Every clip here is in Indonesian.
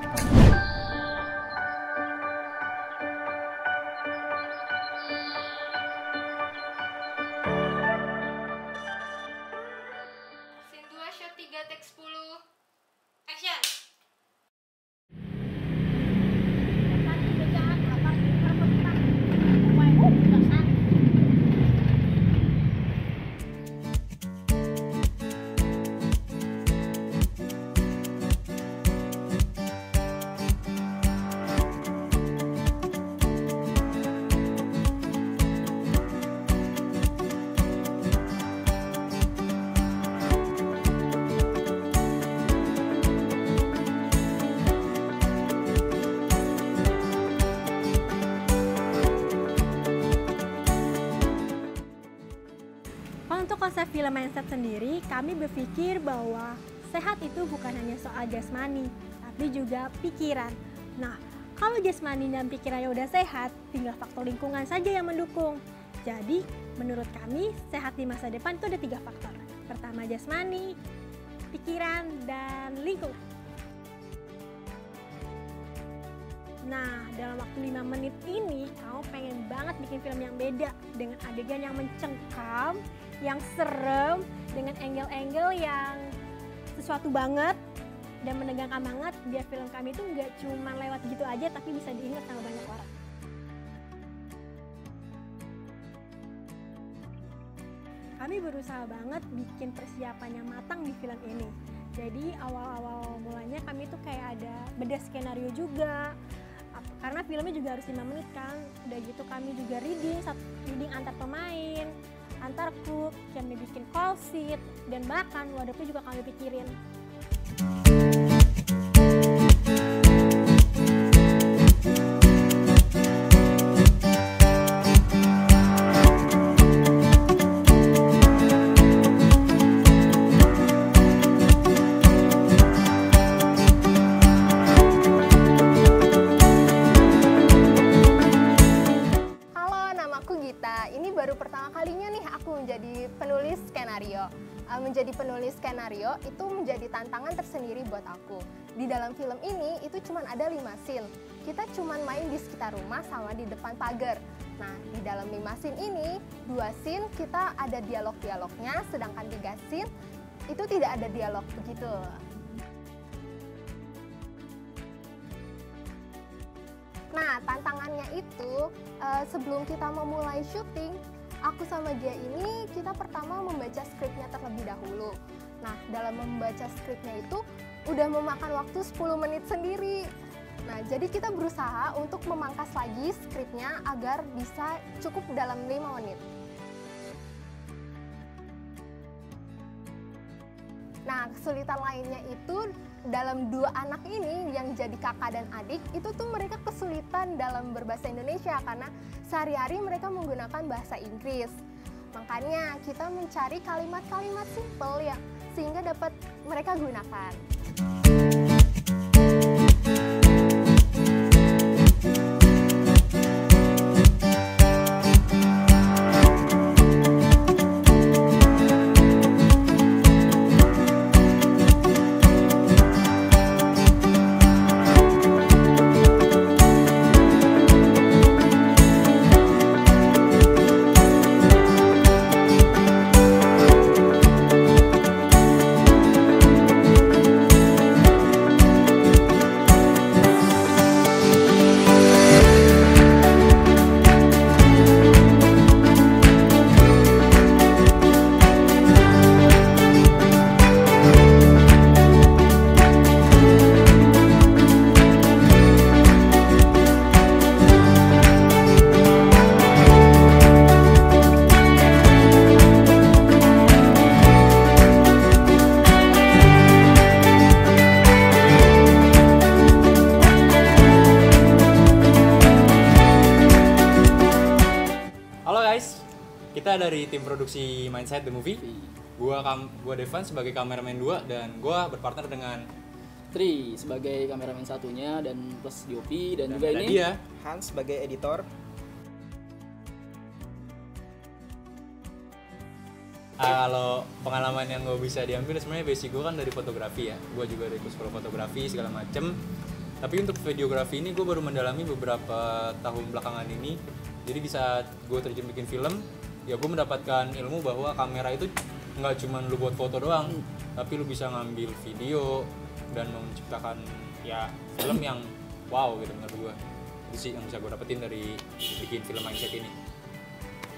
Scene 2, shot 3, take 10. Action! Untuk konsep film Mindset sendiri, kami berpikir bahwa sehat itu bukan hanya soal jasmani, tapi juga pikiran. Nah, kalau jasmani dan pikirannya udah sehat, tinggal faktor lingkungan saja yang mendukung. Jadi, menurut kami, sehat di masa depan itu ada 3 faktor. Pertama jasmani, pikiran, dan lingkungan. Nah, dalam waktu 5 menit ini, kamu pengen banget bikin film yang beda dengan adegan yang mencengkam, yang serem, dengan angle-angle yang sesuatu banget dan menegangkan banget, biar film kami itu nggak cuma lewat gitu aja tapi bisa diingat sama banyak orang. Kami berusaha banget bikin persiapan yang matang di film ini. Jadi awal-awal mulanya kami tuh kayak ada bedah skenario juga, karena filmnya juga harus 5 menit kan. Udah gitu kami juga reading antar pemain, antar kru, kami bikin call sheet, dan bahkan wadahnya juga kami pikirin. Ini baru pertama kalinya nih aku menjadi penulis skenario. Menjadi penulis skenario itu menjadi tantangan tersendiri buat aku. Di dalam film ini itu cuma ada 5 scene. Kita cuma main di sekitar rumah sama di depan pagar. Nah, di dalam 5 scene ini, 2 scene kita ada dialog-dialognya, sedangkan 3 scene itu tidak ada dialog begitu. Nah, tantangannya itu sebelum kita memulai syuting, aku sama dia ini kita pertama membaca skripnya terlebih dahulu. Nah, dalam membaca skripnya itu udah memakan waktu 10 menit sendiri. Nah, jadi kita berusaha untuk memangkas lagi skripnya agar bisa cukup dalam 5 menit. Nah, kesulitan lainnya itu dalam 2 anak ini yang jadi kakak dan adik, itu tuh mereka kesulitan dalam berbahasa Indonesia karena sehari-hari mereka menggunakan bahasa Inggris. Makanya kita mencari kalimat-kalimat simpel ya sehingga dapat mereka gunakan. Kita dari tim produksi Mindset The Movie. Gua Devan sebagai kameramen 2 dan gua berpartner dengan Tri sebagai kameramen satunya dan plus DOP dan juga ini dia Hans sebagai editor. Kalau pengalaman yang gue bisa diambil sebenarnya basic gue kan dari fotografi ya. Gue juga dari sekolah fotografi segala macem. Tapi untuk videografi ini gue baru mendalami beberapa tahun belakangan ini. Jadi di saat gue terjun bikin film, ya gue mendapatkan ilmu bahwa kamera itu nggak cuma lu buat foto doang, tapi lu bisa ngambil video dan menciptakan ya film yang wow gitu menurut gue. Itu sih yang bisa gue dapetin dari bikin film Mindset ini.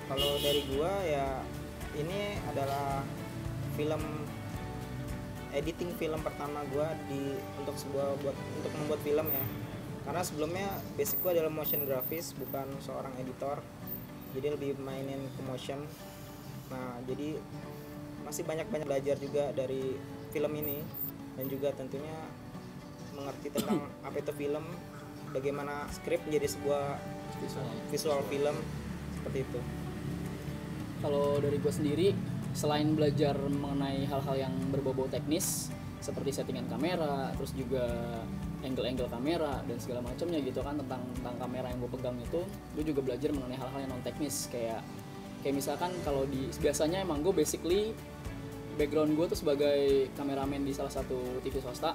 Kalau dari gua ya ini adalah editing film pertama gua untuk membuat film ya. Karena sebelumnya basic gua adalah motion graphics, bukan seorang editor. Jadi lebih mainin ke motion. Nah, jadi masih banyak belajar juga dari film ini dan juga tentunya mengerti tentang apa itu film, bagaimana skrip menjadi sebuah visual film seperti itu. Kalau dari gue sendiri, selain belajar mengenai hal-hal yang berbau teknis seperti settingan kamera, terus juga angle kamera dan segala macamnya gitu kan, tentang kamera yang gue pegang itu, gue juga belajar mengenai hal-hal yang non teknis kayak misalkan kalau biasanya emang gue basically background gue tuh sebagai kameramen di salah satu TV swasta.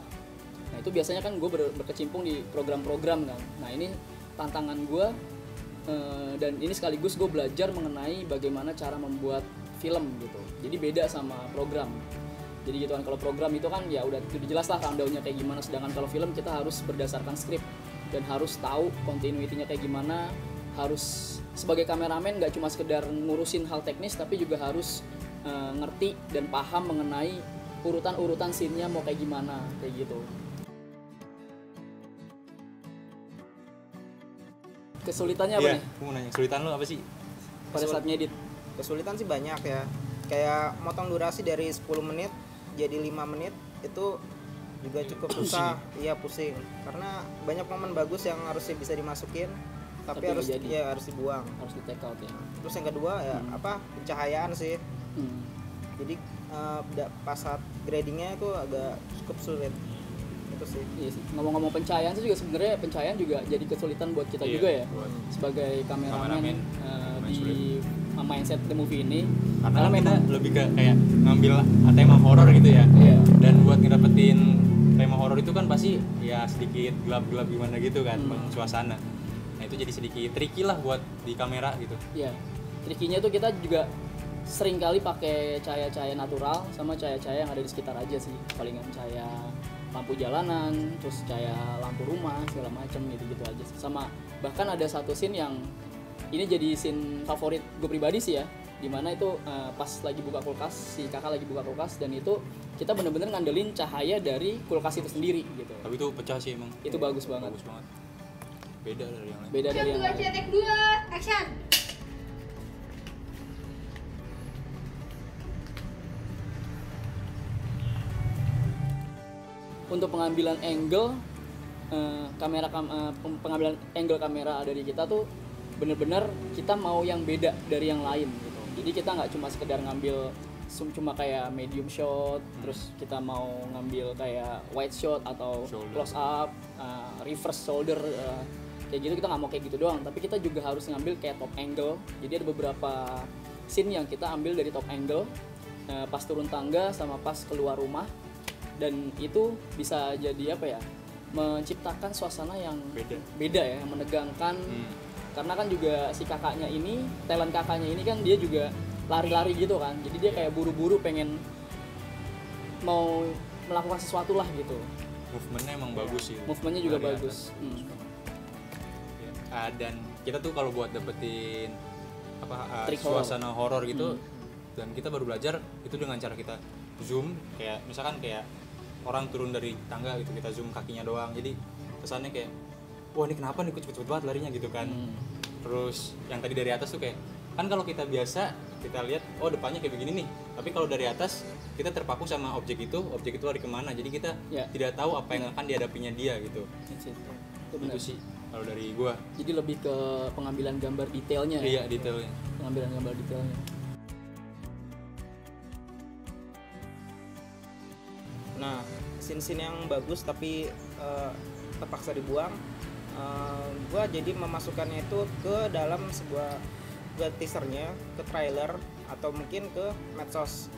Nah itu biasanya kan gue berkecimpung di program-program kan. Nah ini tantangan gue dan ini sekaligus gue belajar mengenai bagaimana cara membuat film gitu. Jadi beda sama program. Jadi gitu kan, kalau program itu kan ya udah jelas lah rundown-nya kayak gimana, sedangkan kalau film kita harus berdasarkan skrip dan harus tahu continuity-nya kayak gimana. Harus sebagai kameramen nggak cuma sekedar ngurusin hal teknis, tapi juga harus ngerti dan paham mengenai urutan scene-nya mau kayak gimana, kayak gitu. Kesulitannya apa nih? Aku mau nanya, kesulitan lo apa sih? Pada saat ngedit. Kesulitan sih banyak ya. Kayak motong durasi dari 10 menit jadi 5 menit itu juga cukup susah. Iya, pusing. Karena banyak momen bagus yang harusnya bisa dimasukin tapi harus dibuang. Harus di take out ya. Terus yang kedua ya pencahayaan sih. Jadi pas saat gradingnya itu agak cukup sulit. Sih. Iya sih. Ngomong-ngomong pencahayaan sih juga sebenarnya pencahayaan juga jadi kesulitan buat kita juga ya sebagai kameramen di Mindset the Movie ini. Karena kita lebih ke kayak ngambil tema horor gitu ya. Dan buat ngedapetin tema horor itu kan pasti ya sedikit gelap-gelap gimana gitu kan, suasana. Nah itu jadi sedikit tricky lah buat di kamera gitu. Iya. Trikinya tuh kita juga sering kali pakai cahaya-cahaya natural sama cahaya-cahaya yang ada di sekitar aja sih. Palingan cahaya lampu jalanan, terus cahaya lampu rumah, segala macam gitu aja. Sama bahkan ada satu scene yang ini jadi scene favorit gue pribadi sih ya, dimana itu pas lagi buka kulkas, si kakak lagi buka kulkas dan itu kita bener-bener ngandelin cahaya dari kulkas itu sendiri gitu. Tapi itu pecah sih emang. Itu bagus banget. Beda dari yang lain. Beda dari yang lain. Take 2, action. Untuk pengambilan angle pengambilan angle kamera dari kita tuh bener-bener kita mau yang beda dari yang lain gitu. Jadi kita nggak cuma sekedar ngambil cuma kayak medium shot, terus kita mau ngambil kayak wide shot atau close up, reverse shoulder, kayak gitu kita nggak mau kayak gitu doang. Tapi kita juga harus ngambil kayak top angle. Jadi ada beberapa scene yang kita ambil dari top angle, pas turun tangga sama pas keluar rumah. Dan itu bisa jadi menciptakan suasana yang beda ya, yang menegangkan. Karena kan juga si kakaknya ini, talent kakaknya ini kan dia juga lari-lari gitu kan, jadi dia kayak buru-buru pengen mau melakukan sesuatu lah gitu. Movementnya emang bagus sih. Movementnya juga bagus. Dan kita tuh kalau buat dapetin suasana horor gitu, dan kita baru belajar itu dengan cara kita zoom, kayak misalkan kayak orang turun dari tangga gitu, kita zoom kakinya doang, jadi kesannya kayak wah ini kenapa nih cepet-cepet banget larinya gitu kan. Terus yang tadi dari atas tuh kayak kan kalau kita biasa kita lihat oh depannya kayak begini nih, tapi kalau dari atas kita terpaku sama objek itu lari kemana, jadi kita tidak tahu apa yang akan dihadapinya dia gitu. Itu sih kalau dari gua. Jadi lebih ke pengambilan gambar detailnya. Iya, detailnya. Pengambilan gambar detailnya. Nah, scene-scene yang bagus tapi terpaksa dibuang, gue jadi memasukkannya itu ke dalam sebuah teasernya, ke trailer atau mungkin ke medsos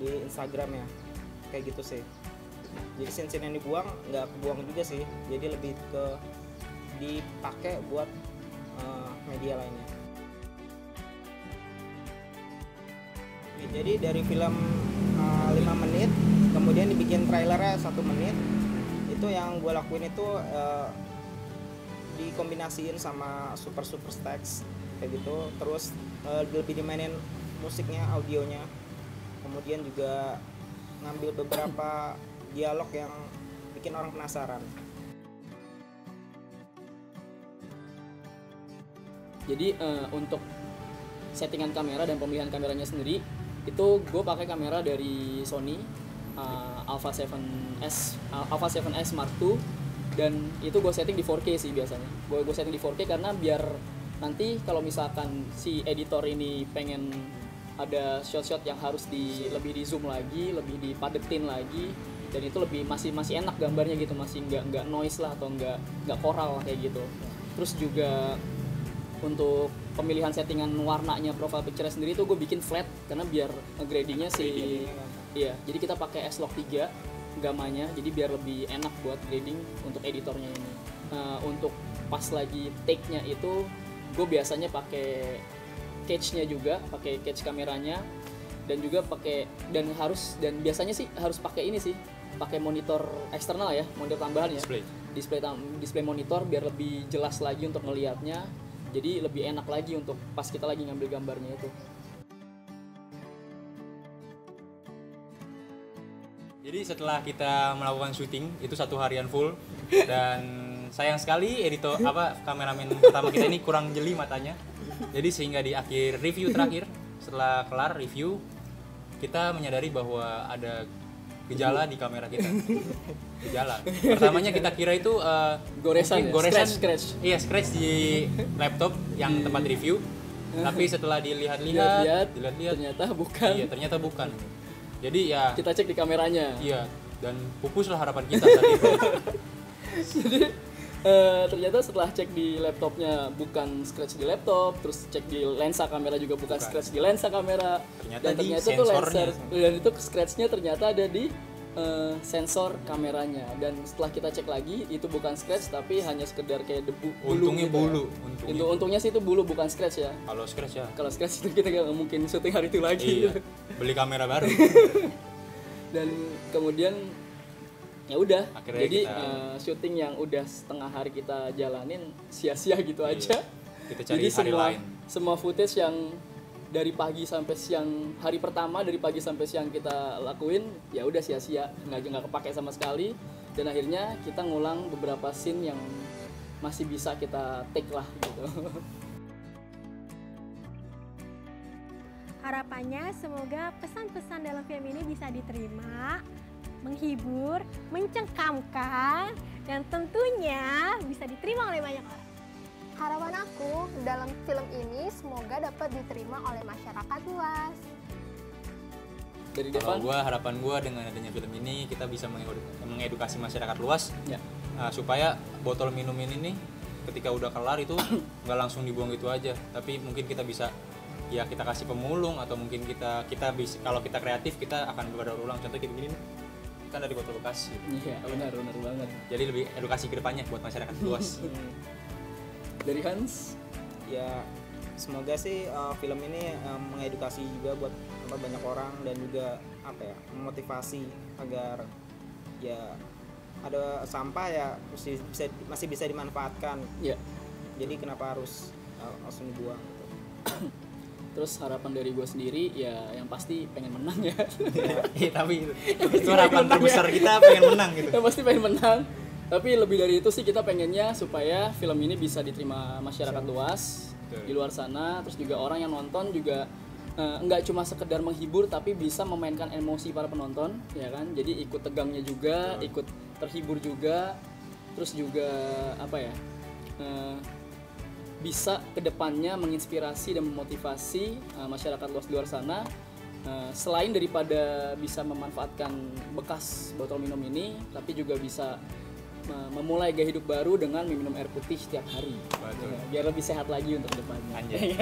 di Instagram ya, kayak gitu sih. Jadi scene-scene yang dibuang nggak kebuang juga sih, jadi lebih ke dipakai buat media lainnya. Jadi dari film 5 menit kemudian dibikin trailernya 1 menit, itu yang gue lakuin itu dikombinasiin sama super text kayak gitu, terus lebih dimainin musiknya, audionya, kemudian juga ngambil beberapa dialog yang bikin orang penasaran. Jadi untuk settingan kamera dan pemilihan kameranya sendiri itu gue pakai kamera dari Sony Alpha 7S Mark II, dan itu gue setting di 4K sih biasanya. Gue setting di 4K karena biar nanti kalau misalkan si editor ini pengen ada shot-shot yang harus lebih di zoom lagi, lebih dipadetin lagi, dan itu lebih masih enak gambarnya gitu, masih nggak noise lah atau nggak koral kayak gitu. Terus juga untuk pemilihan settingan warnanya profile picture sendiri tuh gue bikin flat karena biar gradingnya iya, jadi kita pakai S-Log 3 gamanya, jadi biar lebih enak buat grading untuk editornya ini. Untuk pas lagi take-nya itu gue biasanya pakai catch-nya juga, pakai catch kameranya, dan juga pakai dan biasanya sih harus pakai ini sih, pakai monitor eksternal ya, monitor tambahan ya, display monitor biar lebih jelas lagi untuk ngelihatnya. Jadi lebih enak lagi untuk pas kita lagi ngambil gambarnya itu. Jadi setelah kita melakukan syuting itu 1 harian full, dan sayang sekali kameramen pertama kita ini kurang jeli matanya. Jadi sehingga di akhir review terakhir, setelah kelar review, kita menyadari bahwa ada gejala di kamera kita. Gejala. Pertamanya kita kira itu goresan, scratch. Iya, scratch di laptop yang tempat review. Tapi setelah dilihat-lihat ternyata bukan. Iya, ternyata bukan. Jadi ya kita cek di kameranya. Iya, dan pupuslah harapan kita saat itu. Jadi ternyata setelah cek di laptopnya bukan scratch di laptop, terus cek di lensa kamera juga bukan scratch di lensa kamera, ternyata tuh dan itu scratchnya ternyata ada di sensor kameranya. Dan setelah kita cek lagi itu bukan scratch tapi hanya sekedar kayak debu. Untungnya bulu. Untungnya sih itu bulu bukan scratch ya. Kalau scratch itu kita nggak mungkin syuting hari itu lagi. Iya. Beli kamera baru. Dan kemudian ya udah, jadi syuting yang udah setengah hari kita jalanin sia-sia gitu aja. Kita cari jadi hari lain. Semua footage yang dari pagi sampai siang, hari pertama dari pagi sampai siang kita lakuin ya udah sia-sia, nggak kepake sama sekali. Dan akhirnya kita ngulang beberapa scene yang masih bisa kita take lah gitu. Harapannya semoga pesan-pesan dalam film ini bisa diterima, menghibur, mencengkamkan, dan tentunya bisa diterima oleh banyak orang. Harapan aku dalam film ini semoga dapat diterima oleh masyarakat luas. Dari Devan? Harapan gue dengan adanya film ini kita bisa mengedukasi masyarakat luas ya. Supaya botol minum ini nih ketika udah kelar itu nggak langsung dibuang gitu aja, tapi mungkin kita bisa ya kita kasih pemulung, atau mungkin kita bisa, kalau kita kreatif kita akan berdaur ulang. Contoh kayak gini kan dari botol bekas. Iya, benar banget. Jadi lebih edukasi ke depannya buat masyarakat luas. Dari Hans? Ya semoga sih film ini mengedukasi juga buat banyak orang, dan juga memotivasi agar ya ada sampah ya masih bisa dimanfaatkan. Ya. Jadi kenapa harus langsung dibuang gitu. Terus harapan dari gue sendiri ya yang pasti pengen menang ya. Iya, tapi itu harapan terbesar kita, pengen menang gitu. Ya pasti pengen menang. Tapi lebih dari itu sih kita pengennya supaya film ini bisa diterima masyarakat luas di luar sana. Terus juga orang yang nonton juga nggak cuma sekedar menghibur, tapi bisa memainkan emosi para penonton, ya kan? Jadi ikut tegangnya juga, ikut terhibur juga. Terus juga bisa kedepannya menginspirasi dan memotivasi masyarakat luas di luar sana. Selain daripada bisa memanfaatkan bekas botol minum ini, tapi juga bisa memulai gaya hidup baru dengan meminum air putih setiap hari. Betul. Biar lebih sehat lagi untuk depannya. Anjay.